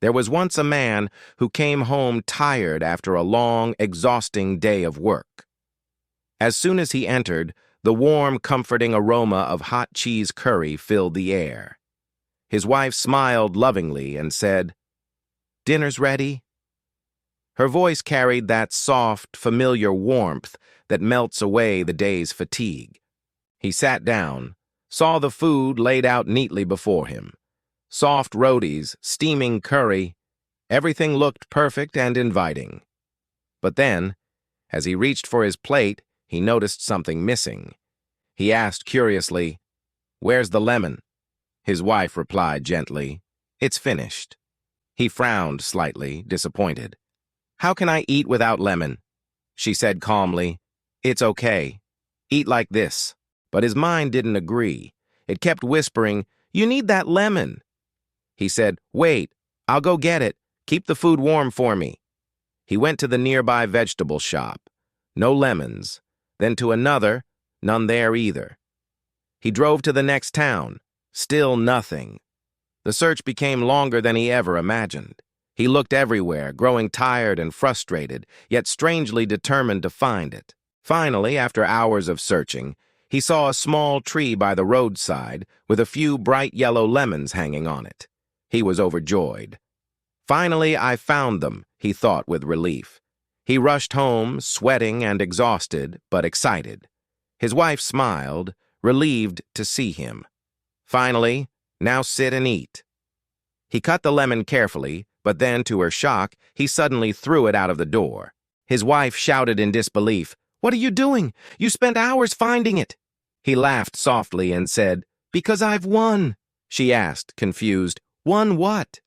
There was once a man who came home tired after a long, exhausting day of work. As soon as he entered, the warm, comforting aroma of hot cheese curry filled the air. His wife smiled lovingly and said, "Dinner's ready?" Her voice carried that soft, familiar warmth that melts away the day's fatigue. He sat down, saw the food laid out neatly before him. Soft rotis, steaming curry, everything looked perfect and inviting. But then, as he reached for his plate, he noticed something missing. He asked curiously, "Where's the lemon?" His wife replied gently, "It's finished." He frowned slightly, disappointed. "How can I eat without lemon?" She said calmly, "It's okay. Eat like this." But his mind didn't agree. It kept whispering, "You need that lemon." He said, "Wait, I'll go get it. Keep the food warm for me." He went to the nearby vegetable shop. No lemons. Then to another, none there either. He drove to the next town. Still nothing. The search became longer than he ever imagined. He looked everywhere, growing tired and frustrated, yet strangely determined to find it. Finally, after hours of searching, he saw a small tree by the roadside with a few bright yellow lemons hanging on it. He was overjoyed. "Finally, I found them," he thought with relief. He rushed home, sweating and exhausted, but excited. His wife smiled, relieved to see him. "Finally, now sit and eat." He cut the lemon carefully, but then, to her shock, he suddenly threw it out of the door. His wife shouted in disbelief, "What are you doing? You spent hours finding it." He laughed softly and said, "Because I've won." She asked, confused, "Won what?"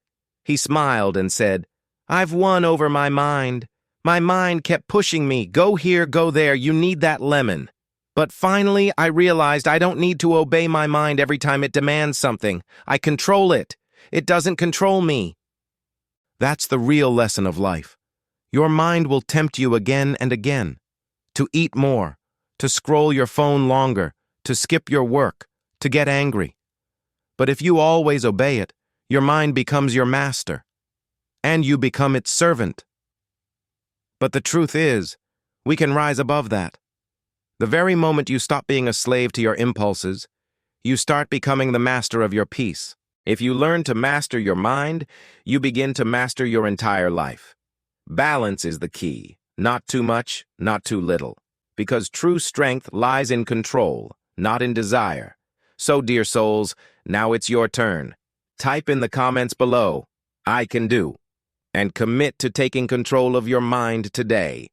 He smiled and said, "I've won over my mind. My mind kept pushing me, go here, go there, you need that lemon. But finally, I realized I don't need to obey my mind every time it demands something. I control it. It doesn't control me." That's the real lesson of life. Your mind will tempt you again and again. To eat more, to scroll your phone longer, to skip your work, to get angry. But if you always obey it, your mind becomes your master, and you become its servant. But the truth is, we can rise above that. The very moment you stop being a slave to your impulses, you start becoming the master of your peace. If you learn to master your mind, you begin to master your entire life. Balance is the key, not too much, not too little, because true strength lies in control, not in desire. So, dear souls, now it's your turn. Type in the comments below, "I can do," and commit to taking control of your mind today.